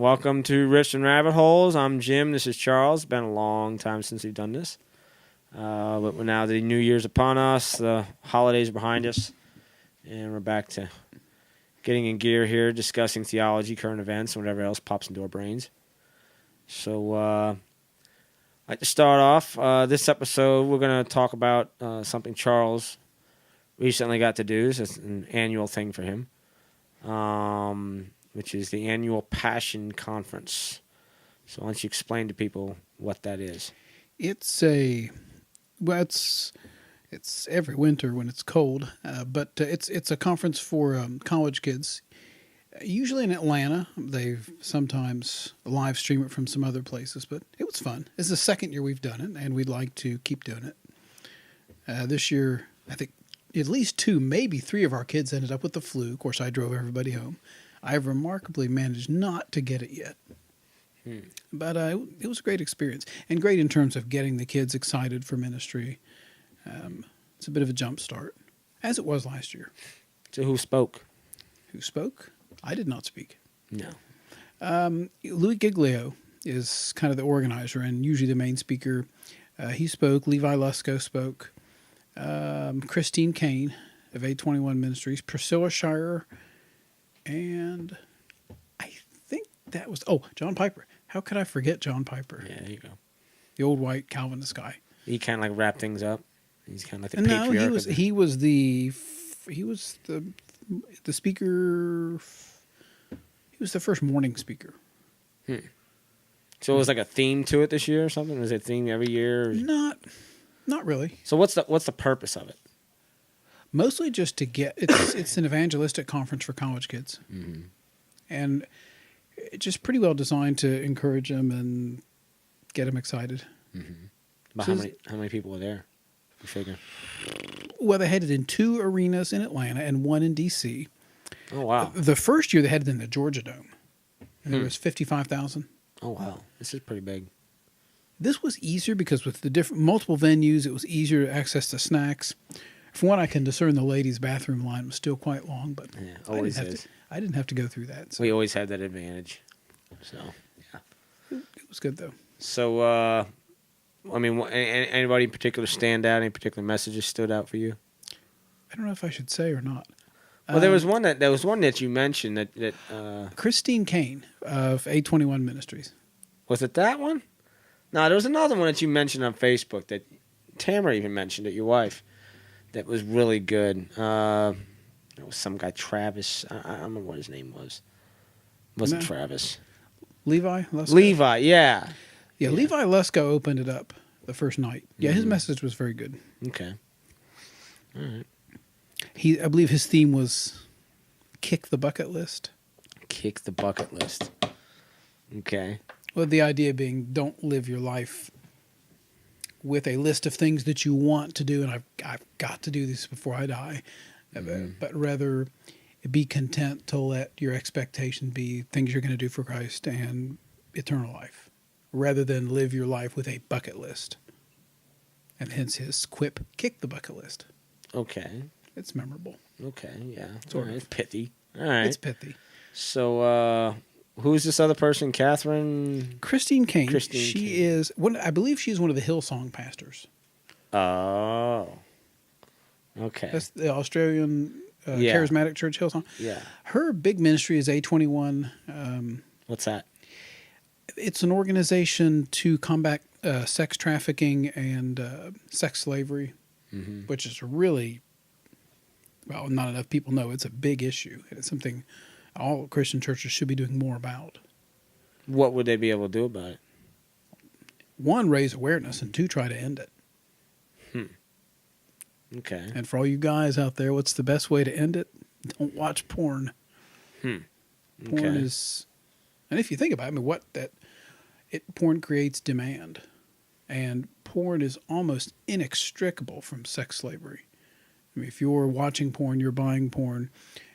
Welcome to Riffs and Rabbit Holes. I'm Jim. This is Charles. Been a long time since we've done this. But now the New Year's upon us, the holidays are behind us, and we're back to getting in gear here, discussing theology, current events, and whatever else pops into our brains. So I'd like to start off this episode. We're going to talk about something Charles recently got to do. So it's an annual thing for him. Which is the annual Passion Conference. So why don't you explain to people what that is? It's every winter when it's cold, but it's a conference for college kids, usually in Atlanta. They sometimes live stream it from some other places, but it was fun. It's the second year we've done it, and we'd like to keep doing it. This year, I think at least 2, maybe 3 of our kids ended up with the flu. Of course, I drove everybody home. I've remarkably managed not to get it yet. But it was a great experience, and great in terms of getting the kids excited for ministry. It's a bit of a jump start, as it was last year. So who spoke? Who spoke? I did not speak. No. Louis Giglio is kind of the organizer and usually the main speaker. He spoke. Levi Lusko spoke. Christine Kane of A21 Ministries. Priscilla Shire. And I think that was... Oh, John Piper. How could I forget John Piper? Yeah, there you go. The old white Calvinist guy. He kind of like wrapped things up. He's kind of like the patriarch. No, he was the speaker. He was the first morning speaker. So it was like a theme to it this year or something? Was it a theme every year? Not really. So what's the purpose of it? Mostly just to get it's an evangelistic conference for college kids, and it's just pretty well designed to encourage them and get them excited. But So how many people were there? You figure? Well, they had it in 2 arenas in Atlanta and 1 in D.C. Oh wow! The first year they had it in the Georgia Dome, and there was 55,000. Oh wow! This is pretty big. This was easier because with the multiple venues, it was easier to access the snacks. From what I can discern, the ladies' bathroom line was still quite long, but Yeah, always I didn't have to go through that. So We always had that advantage. So yeah, it was good though. So I mean, anybody in particular stand out? Any particular messages stood out for you? I don't know if I should say or not. Well, there was one that you mentioned that Christine Kane of A21 Ministries. Was it that one? No, there was another one that you mentioned on Facebook that Tamara even mentioned it, your wife, that was really good. It was some guy, Travis. I don't remember what his name was. It wasn't Travis. Levi Lusko? Levi, yeah. Yeah, Levi Lusko opened it up the first night. Yeah, his message was very good. Okay. All right. I believe his theme was kick the bucket list. Kick the bucket list. Okay. Well, the idea being don't live your life with a list of things that you want to do, and I've got to do this before I die, but rather be content to let your expectation be things you're going to do for Christ and eternal life, rather than live your life with a bucket list. And hence his quip, kick the bucket list. Okay. It's memorable. Okay, yeah. Sort of. It's pithy. All right. It's pithy. So, who's this other person? Catherine? Christine Kane. Christine Kane. Is I believe she's one of the Hillsong pastors. Oh. Okay. That's the Australian charismatic church, Hillsong. Yeah. Her big ministry is A21. What's that? It's an organization to combat sex trafficking and sex slavery, which is really, well, not enough people know. It's a big issue. It's something all Christian churches should be doing more about. What would they be able to do about it? 1, raise awareness, and 2, try to end it. Okay. And for all you guys out there, what's the best way to end it? Don't watch porn. Porn is, and if you think about it, porn creates demand, and porn is almost inextricable from sex slavery. I mean, if you're watching porn, you're buying porn,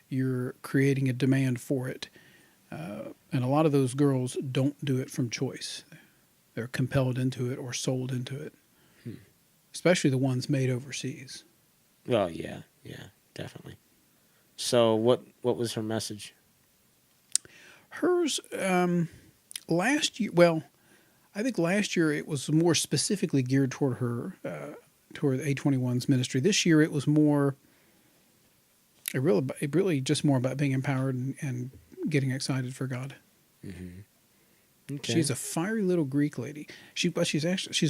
you're creating a demand for it, and a lot of those girls don't do it from choice. They're compelled into it or sold into it. Especially the ones made overseas. Well, yeah, definitely. So what was her message? Hers, last year, well, I think last year it was more specifically geared toward her, toward A21's ministry. This year it was more, it really just more about being empowered and getting excited for God. Mm-hmm. Okay. She's a fiery little Greek lady. She's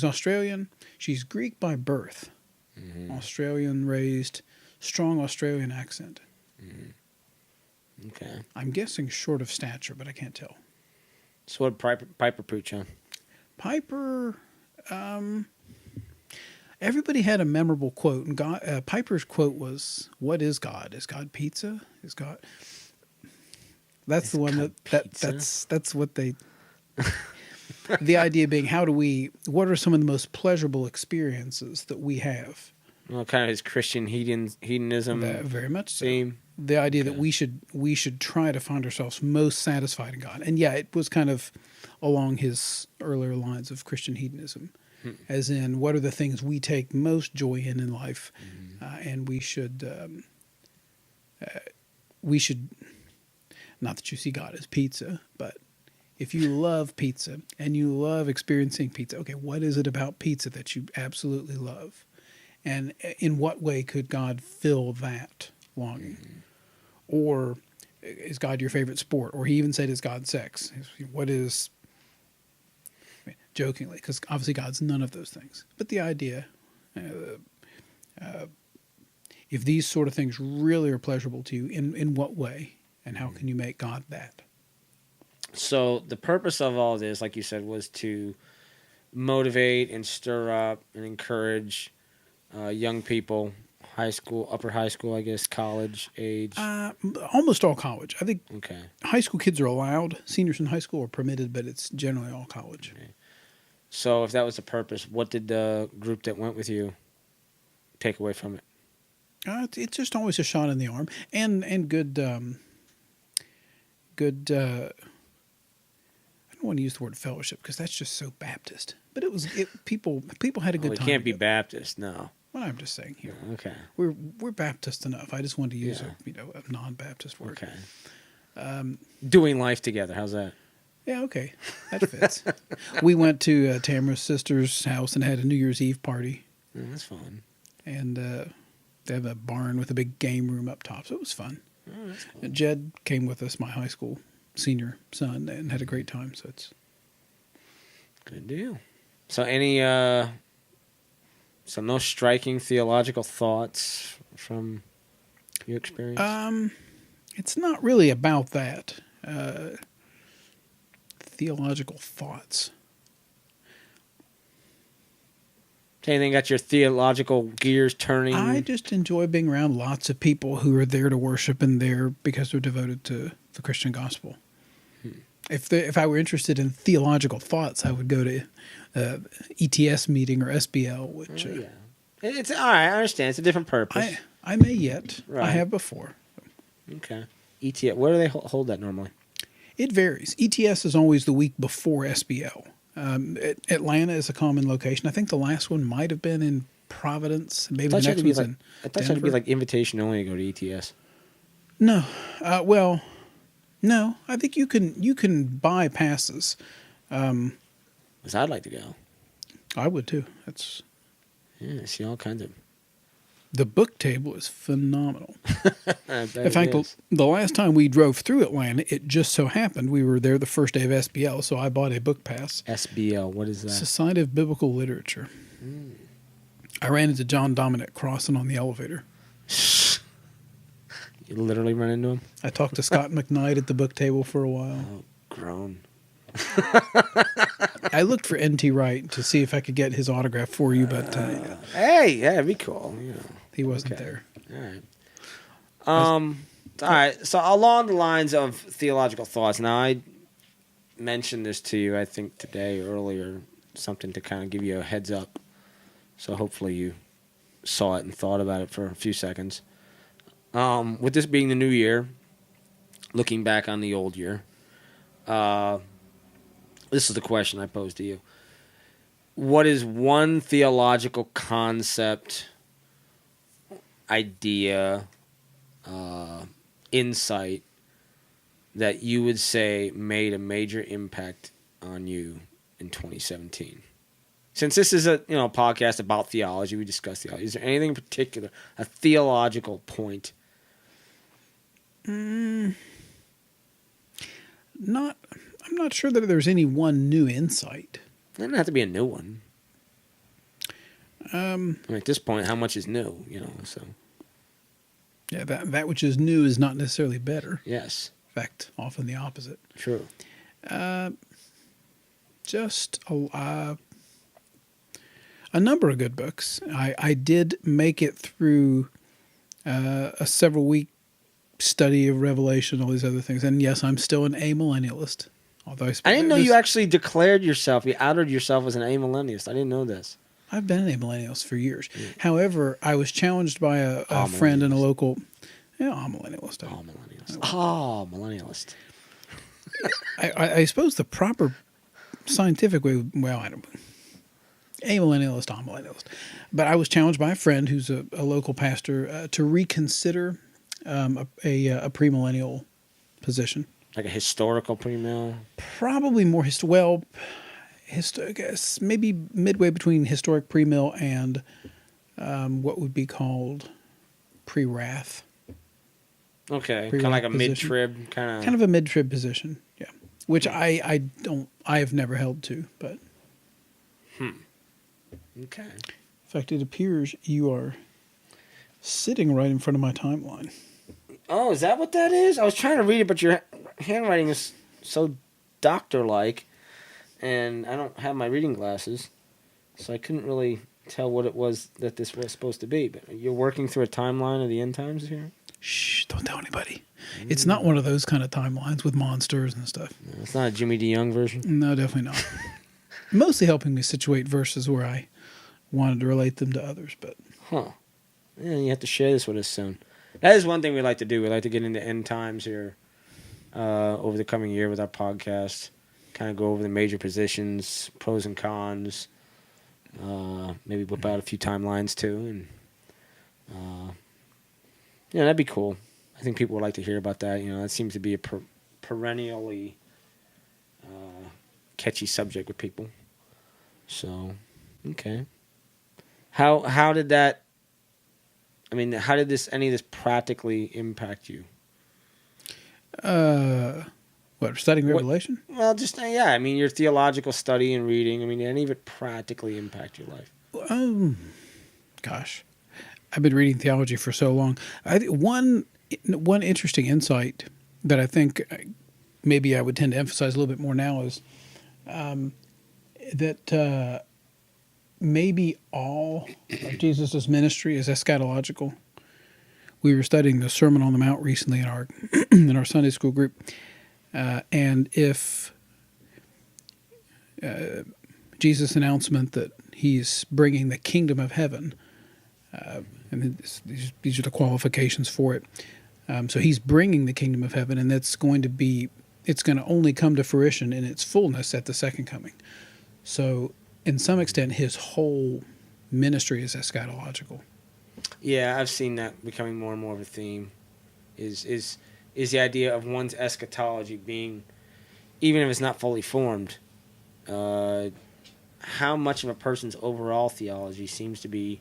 Australian. She's Greek by birth. Mm-hmm. Australian raised, strong Australian accent. Mm-hmm. Okay. I'm guessing short of stature, but I can't tell. So what did Piper preach on? Piper, everybody had a memorable quote, and Piper's quote was, "What is God? Is God pizza? Is God?" That's the one that's what they. The idea being, what are some of the most pleasurable experiences that we have? Well, kind of his Christian hedonism. Very much so. Theme. The idea that we should try to find ourselves most satisfied in God, and yeah, it was kind of along his earlier lines of Christian hedonism, as in what are the things we take most joy in life, and we should not that you see God as pizza, but if you love pizza and you love experiencing pizza, okay, what is it about pizza that you absolutely love, and in what way could God fill that longing? Or is God your favorite sport? Or he even said, is God sex? What is, jokingly, because obviously God's none of those things. But the idea, if these sort of things really are pleasurable to you, in what way? And how can you make God that? So the purpose of all this, like you said, was to motivate and stir up and encourage young people, upper high school, I guess, college age. Almost all college. I think Okay. high school kids are allowed. Seniors in high school are permitted, but it's generally all college. Okay. So if that was the purpose, what did the group that went with you take away from it? It's just always a shot in the arm, and good. I don't want to use the word fellowship because that's just so Baptist. But people had a good time. It can't be Baptist, no. Well, I'm just saying here. Okay. We're Baptist enough. I just wanted to use a non-Baptist word. Okay. Doing life together. How's that? Yeah, okay. That fits. We went to Tamara's sister's house and had a New Year's Eve party. That's fun. And they have a barn with a big game room up top, so it was fun. Oh, that's cool. Jed came with us, my high school senior son, and had a great time. So it's good deal. So so no striking theological thoughts from your experience? It's not really about that. Theological thoughts. Anything got your theological gears turning? I just enjoy being around lots of people who are there to worship and there because they're devoted to the Christian gospel. If I were interested in theological thoughts, I would go to ETS meeting or SBL, which yeah, it's all right. I understand. It's a different purpose. I may yet. Right. I have before. Okay. ETS. Where do they hold that normally? It varies. ETS is always the week before SBL. Atlanta is a common location. I think the last one might have been in Providence. Maybe the next one's in I thought it would be like invitation only to go to ETS. No. No. I think you can buy passes. 'Cause I'd like to go. I would too. See all kinds of. The book table is phenomenal. In In fact, the last time we drove through Atlanta, it just so happened we were there the first day of SBL, so I bought a book pass. SBL, what is that? Society of Biblical Literature. I ran into John Dominic crossing on the elevator. You literally run into him? I talked to Scott McKnight at the book table for a while. Oh, groan. I looked for N.T. Wright to see if I could get his autograph for you, but Hey, yeah, it'd be cool. You know. he wasn't there. All right. All right. So along the lines of theological thoughts, now I mentioned this to you, I think today earlier, something to kind of give you a heads up. So hopefully you saw it and thought about it for a few seconds. With this being the new year, looking back on the old year, this is the question I posed to you. What is one theological concept, idea, insight that you would say made a major impact on you in 2017? Since this is a podcast about theology, we discuss theology. Is there anything in particular, a theological point? I'm not sure that there's any one new insight. It doesn't have to be a new one. I mean, at this point, how much is new? So. Yeah, that which is new is not necessarily better. Yes. In fact, often the opposite. True. Just a number of good books. I did make it through a several-week study of Revelation, all these other things. And yes, I'm still an amillennialist. Although I didn't know you actually declared yourself. You outed yourself as an amillennialist. I didn't know this. I've been an amillennialist for years. Yeah. However, I was challenged by a friend in a local... Yeah, amillennialist. Millennialist. I suppose the proper scientific way... Well, I don't... Amillennialist. But I was challenged by a friend who's a local pastor to reconsider a premillennial position. Like a historical premill? Probably more maybe midway between historic premill and what would be called pre-wrath. Okay, kind of like a mid-trib kind of a mid-trib position. Yeah, which I have never held to, but. Okay. In fact, it appears you are sitting right in front of my timeline. Oh, is that what that is? I was trying to read it, but your handwriting is so doctor-like, and I don't have my reading glasses, so I couldn't really tell what it was that this was supposed to be. But you're working through a timeline of the end times here? Shh, don't tell anybody. It's not one of those kind of timelines with monsters and stuff. No, it's not a Jimmy D. Young version? No, definitely not. Mostly helping me situate verses where I wanted to relate them to others, but... Huh. Yeah, you have to share this with us soon. That is one thing we like to do. We like to get into end times here over the coming year with our podcast. Kind of go over the major positions, pros and cons. Maybe whip out a few timelines too, and that'd be cool. I think people would like to hear about that. That seems to be a perennially catchy subject with people. So, okay. How did that? I mean, how did any of this practically impact you? Studying Revelation? Well, just I mean, your theological study and reading. I mean, did any of it practically impact your life? Gosh, I've been reading theology for so long. One interesting insight that I think maybe I would tend to emphasize a little bit more now is that maybe all of Jesus' ministry is eschatological. We were studying the Sermon on the Mount recently in our in our Sunday school group, and if Jesus' announcement that he's bringing the kingdom of heaven, and these are the qualifications for it. So he's bringing the kingdom of heaven, and it's going to only come to fruition in its fullness at the second coming. So, in some extent, his whole ministry is eschatological. Yeah, I've seen that becoming more and more of a theme. Is the idea of one's eschatology being, even if it's not fully formed, how much of a person's overall theology seems to be,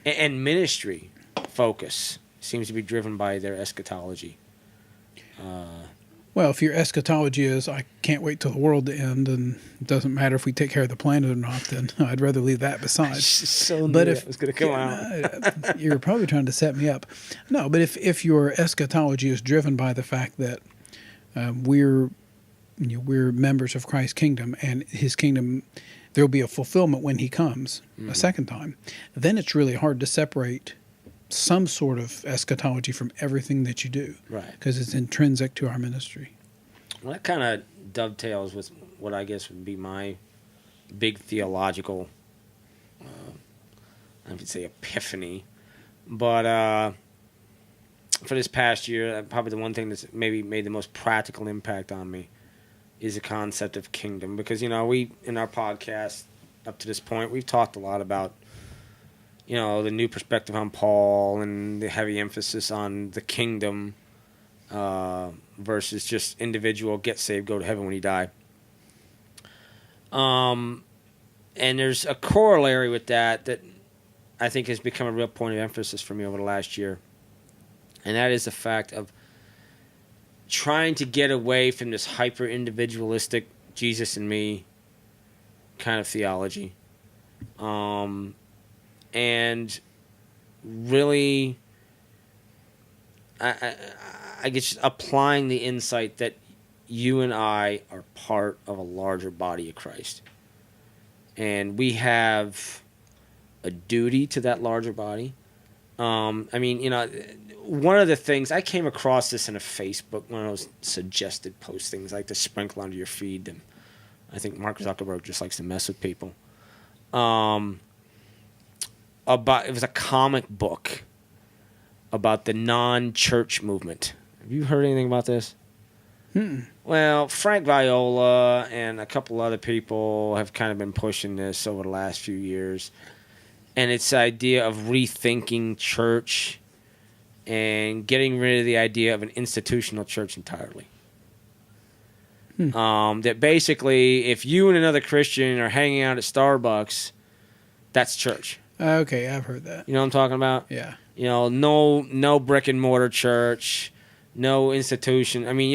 and ministry focus seems to be driven by their eschatology. Well, if your eschatology is, I can't wait till the world to end, and it doesn't matter if we take care of the planet or not, then I'd rather leave that beside. But if it was going to come out, you're probably trying to set me up. No, but if your eschatology is driven by the fact that we're members of Christ's kingdom, and His kingdom, there will be a fulfillment when He comes a second time, then it's really hard to separate some sort of eschatology from everything that you do. Right. Because it's intrinsic to our ministry. Well, that kind of dovetails with what I guess would be my big theological, I would say epiphany. But for this past year, probably the one thing that's maybe made the most practical impact on me is the concept of kingdom. Because, we, in our podcast up to this point, we've talked a lot about the new perspective on Paul and the heavy emphasis on the kingdom versus just individual get saved, go to heaven when you die. And there's a corollary with that I think has become a real point of emphasis for me over the last year. And that is the fact of trying to get away from this hyper individualistic Jesus and me kind of theology. And really, I guess applying the insight that you and I are part of a larger body of Christ. And we have a duty to that larger body. I mean, one of the things, I came across this in a Facebook, one of those suggested postings, like to sprinkle onto your feed. And I think Mark Zuckerberg just likes to mess with people. It was a comic book about the non-church movement. Have you heard anything about this? Well, Frank Viola and a couple other people have kind of been pushing this over the last few years. And it's the idea of rethinking church and getting rid of the idea of an institutional church entirely. That basically, if you and another Christian are hanging out at Starbucks, that's church. Okay, I've heard that. You know what I'm talking about? Yeah. No brick and mortar church, no institution. I mean,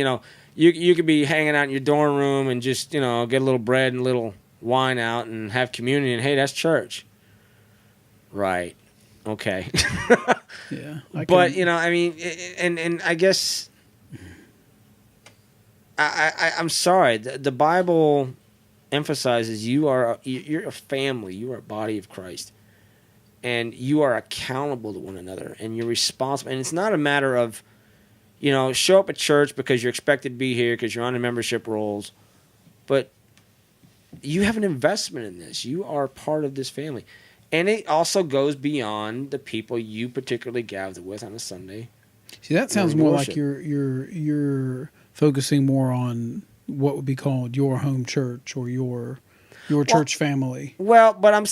you could be hanging out in your dorm room and just, get a little bread and a little wine out and have communion, and hey, that's church. Right. Okay. Yeah. But, I mean, and I guess I'm sorry. The Bible emphasizes you're a family. You are a body of Christ. And you are accountable to one another. And you're responsible. And it's not a matter of, show up at church because you're expected to be here because you're on the membership rolls. But you have an investment in this. You are part of this family. And it also goes beyond the people you particularly gather with on a Sunday. See, that sounds more like you're focusing more on what would be called your home church or your church family. Well, but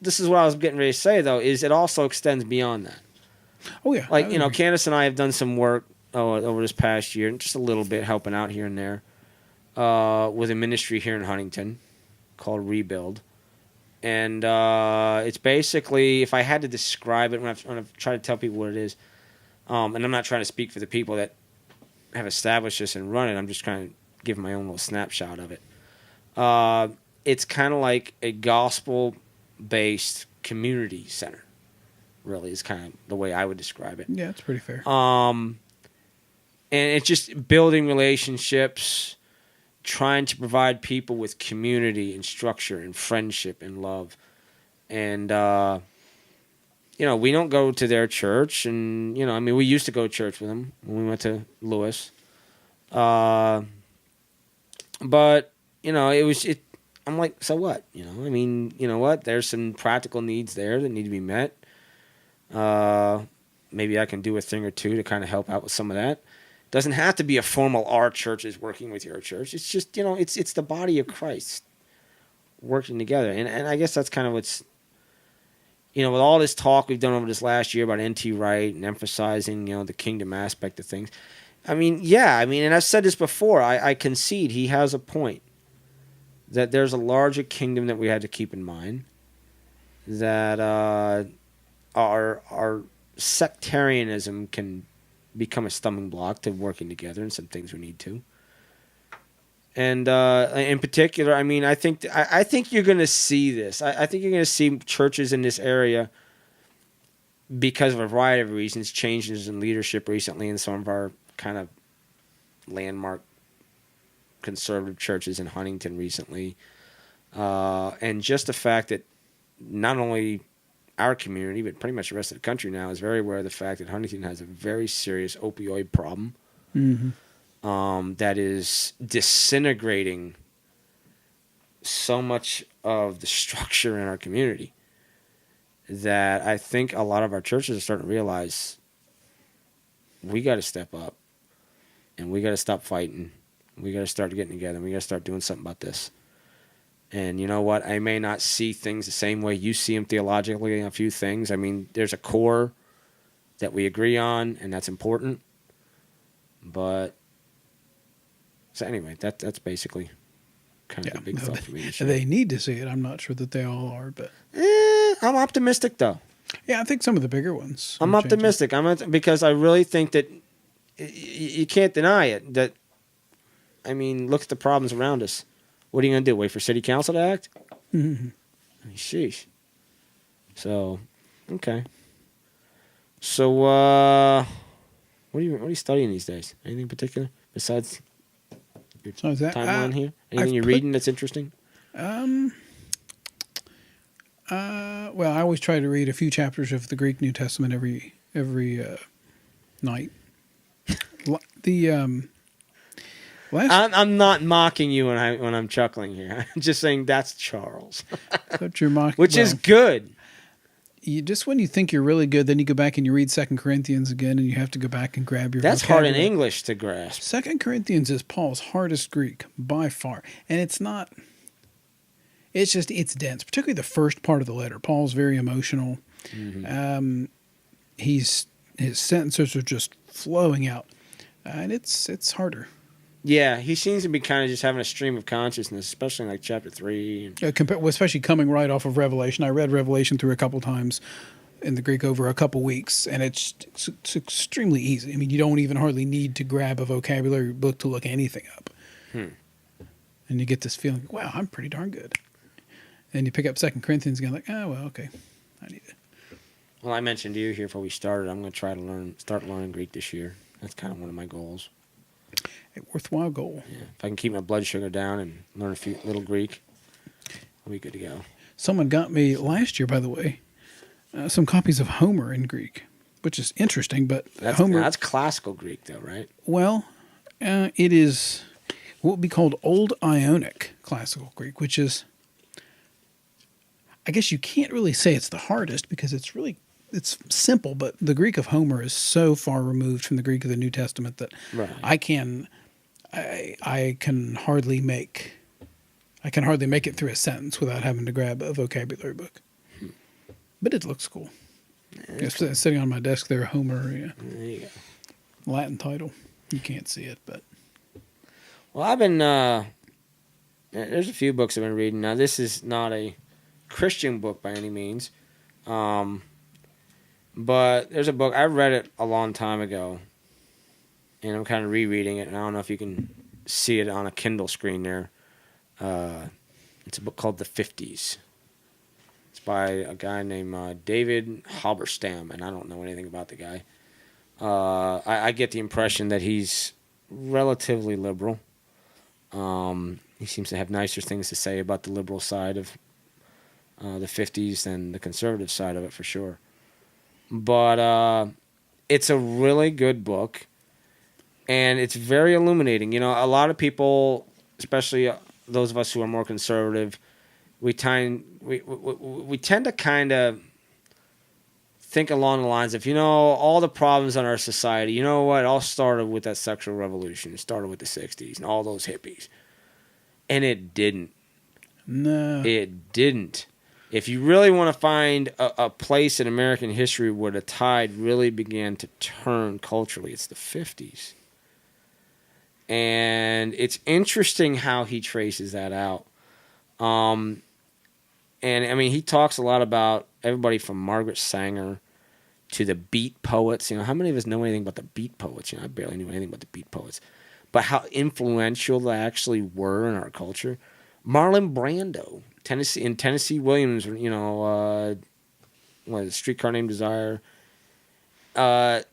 this is what I was getting ready to say though, is it also extends beyond that. Oh yeah. Like, Candace and I have done some work over this past year, just a little bit helping out here and there, with a ministry here in Huntington called Rebuild. And it's basically, if I had to describe it, when I've tried to tell people what it is, and I'm not trying to speak for the people that have established this and run it, I'm just trying to give my own little snapshot of it. It's kind of like a gospel-based community center, really, is kind of the way I would describe it. Yeah, it's pretty fair. And it's just building relationships, trying to provide people with community and structure and friendship and love. And, we don't go to their church. And, we used to go to church with them when we went to Lewis. But, I'm like, so what? You know what? There's some practical needs there that need to be met. Maybe I can do a thing or two to kind of help out with some of that. Doesn't have to be a formal, our church is working with your church. It's just, it's the body of Christ working together. And I guess that's kind of what's, with all this talk we've done over this last year about N.T. Wright and emphasizing, the kingdom aspect of things. And I've said this before, I concede he has a point that there's a larger kingdom that we had to keep in mind, that our sectarianism can become a stumbling block to working together and some things we need to. And in particular, I think you're going to see this. I think you're going to see churches in this area, because of a variety of reasons, changes in leadership recently in some of our kind of landmark conservative churches in Huntington recently. And just the fact that not only our community, but pretty much the rest of the country now, is very aware of the fact that Huntington has a very serious opioid problem. Mm-hmm. That is disintegrating so much of the structure in our community, that I think a lot of our churches are starting to realize we got to step up and we got to stop fighting. We got to start getting together and we got to start doing something about this. And you know what? I may not see things the same way you see them theologically on a few things. There's a core that we agree on, and that's important. But so anyway, that's basically kind of a big thought for me this year. They need to see it. I'm not sure that they all are, but I'm optimistic though. yeah, I think some of the bigger ones. I'm optimistic. Because I really think that you can't deny it. That I mean, look at the problems around us. What are you going to do? Wait for city council to act? Mm-hmm. Sheesh. So, okay. So, what are you studying these days? Anything in particular besides your timeline here? Anything you're reading that's interesting? Well, I always try to read a few chapters of the Greek New Testament every night. I'm not mocking you when I'm chuckling here. I'm just saying that's Charles, Except you're mocking, which is good. Just when you think you're really good, then you go back and you read 2 Corinthians again, and you have to go back and grab your. That's vocabulary. hard in English to grasp. 2 Corinthians is Paul's hardest Greek by far, and it's not. It's dense, particularly the first part of the letter. Paul's very emotional. Mm-hmm. His sentences are just flowing out, and it's harder. Yeah, he seems to be kind of just having a stream of consciousness, especially in like chapter 3. Especially coming right off of Revelation. I read Revelation through a couple times in the Greek over a couple weeks, and it's extremely easy. I mean, you don't even hardly need to grab a vocabulary book to look anything up. And you get this feeling, wow, I'm pretty darn good. And you pick up 2 Corinthians again, like, oh, well, okay, I need it. Well, I mentioned to you here before we started, I'm going to try to start learning Greek this year. That's kind of one of my goals. A worthwhile goal. Yeah, if I can keep my blood sugar down and learn a few little Greek, I'll be good to go. Someone got me last year, by the way, some copies of Homer in Greek, which is interesting. But that's classical Greek, though, right? Well, it is what would be called Old Ionic classical Greek, which is, I guess you can't really say it's the hardest because it's simple. But the Greek of Homer is so far removed from the Greek of the New Testament that I can hardly make it through a sentence without having to grab a vocabulary book. But it looks cool. Yeah, cool. Sitting on my desk there, Homer. Yeah. There you go. Latin title. You can't see it, but. Well, I've been. There's a few books I've been reading. Now, this is not a Christian book by any means, but there's a book I read it a long time ago, and I'm kind of rereading it. And I don't know if you can see it on a Kindle screen there. It's a book called The 50s. It's by a guy named David Halberstam, and I don't know anything about the guy. I get the impression that he's relatively liberal. He seems to have nicer things to say about the liberal side of the 50s than the conservative side of it, for sure. But it's a really good book, and it's very illuminating. You know, a lot of people, especially those of us who are more conservative, we tend to kind of think along the lines of, all the problems in our society, you know what, it all started with that sexual revolution. It started with the 60s and all those hippies. And it didn't. No. It didn't. If you really want to find a place in American history where the tide really began to turn culturally, it's the 50s. And it's interesting how he traces that out. And, I mean, he talks a lot about everybody from Margaret Sanger to the beat poets. How many of us know anything about the beat poets? I barely knew anything about the beat poets. But how influential they actually were in our culture. Marlon Brando, Tennessee Williams, Streetcar Named Desire.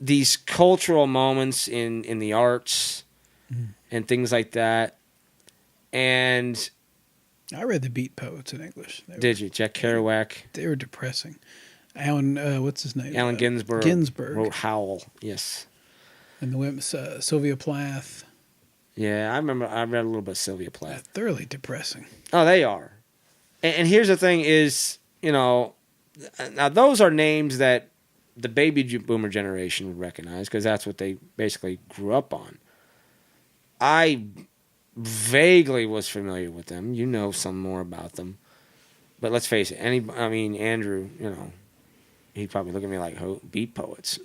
These cultural moments in the arts and things like that. And I read the Beat Poets in English. Did you? Jack Kerouac. They were depressing. Alan, what's his name? Allen Ginsberg. Ginsberg wrote Howl. Yes. And the women, Sylvia Plath. Yeah, I remember. I read a little bit of Sylvia Plath. Thoroughly depressing. Oh, they are. And here's the thing: is now those are names that the baby boomer generation would recognize because that's what they basically grew up on. I vaguely was familiar with them. You know some more about them. But let's face it, Andrew, he'd probably look at me like, who? Beat poets.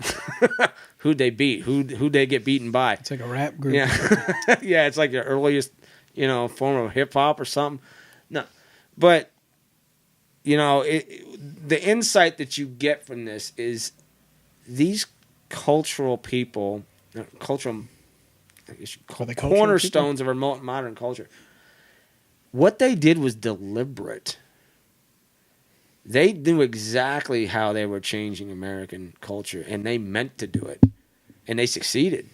Who'd they beat? Who'd they get beaten by? It's like a rap group. Yeah. Yeah, it's like the earliest form of hip hop or something. No, but the insight that you get from this is these cultural people, cultural, I guess you call cornerstones of our modern culture. What they did was deliberate. They knew exactly how they were changing American culture, and they meant to do it, and they succeeded.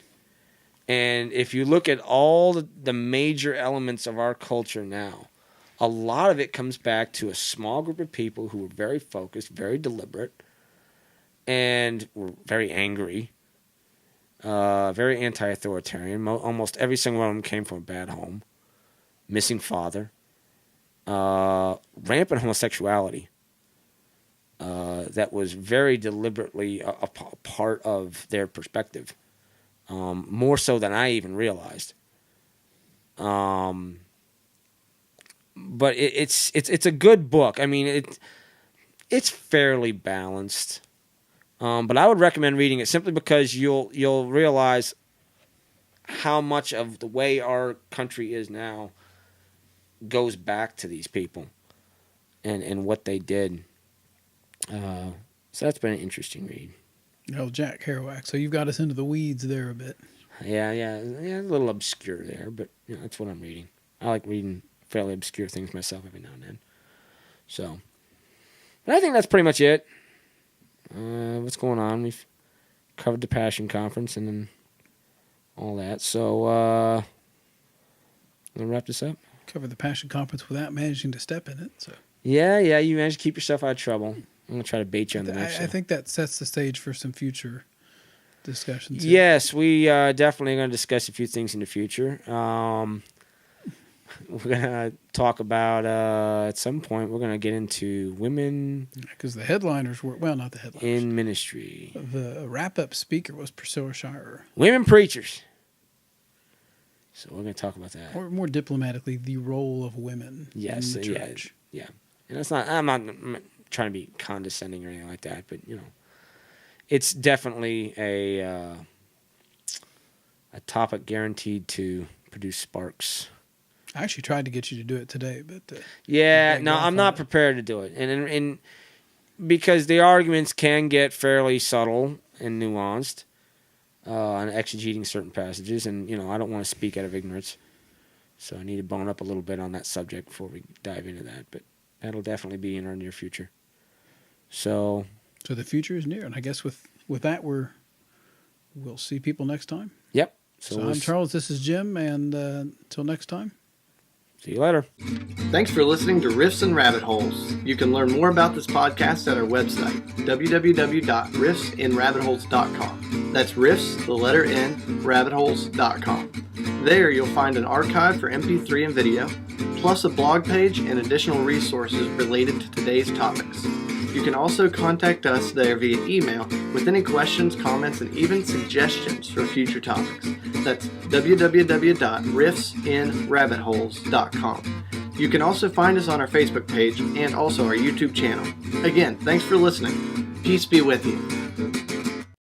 And if you look at all the major elements of our culture now, a lot of it comes back to a small group of people who were very focused, very deliberate, and were very angry, very anti-authoritarian. Almost every single one of them came from a bad home, missing father, rampant homosexuality. That was very deliberately a part of their perspective, more so than I even realized. But it's a good book. I mean, it's fairly balanced, but I would recommend reading it simply because you'll realize how much of the way our country is now goes back to these people and what they did. So that's been an interesting read. Jack Kerouac. So you've got us into the weeds there a bit. Yeah, a little obscure there, but that's what I'm reading. I like reading fairly obscure things myself every now and then. So, but I think that's pretty much it. What's going on? We've covered the Passion Conference and then all that. So, we'll wrap this up. Covered the Passion Conference without managing to step in it. So. Yeah, you managed to keep yourself out of trouble. I'm going to try to bait you on the next show. I think that sets the stage for some future discussions. Yes, we definitely going to discuss a few things in the future. We're going to talk about, at some point, we're going to get into women. Because the headliners were, well, not the headliners. In ministry. The wrap-up speaker was Priscilla Shirer. Women preachers. So we're going to talk about that. Or more diplomatically, the role of women in the church. Yeah. And it's not, I'm not trying to be condescending or anything like that, but, it's definitely a topic guaranteed to produce sparks. I actually tried to get you to do it today, but I'm not prepared to do it, and because the arguments can get fairly subtle and nuanced on exegeting certain passages, and I don't want to speak out of ignorance, so I need to bone up a little bit on that subject before we dive into that. But that'll definitely be in our near future. So the future is near, and I guess with that we'll see people next time. Yep. So I'm Charles. This is Jim, and until next time. See you later. Thanks for listening to Riffs and Rabbit Holes. You can learn more about this podcast at our website, www.riffsinrabbitholes.com. That's riffs, the letter N, rabbitholes.com. There you'll find an archive for MP3 and video, plus a blog page and additional resources related to today's topics. You can also contact us there via email with any questions, comments, and even suggestions for future topics. That's www.riffsinrabbitholes.com. You can also find us on our Facebook page and also our YouTube channel. Again, thanks for listening. Peace be with you.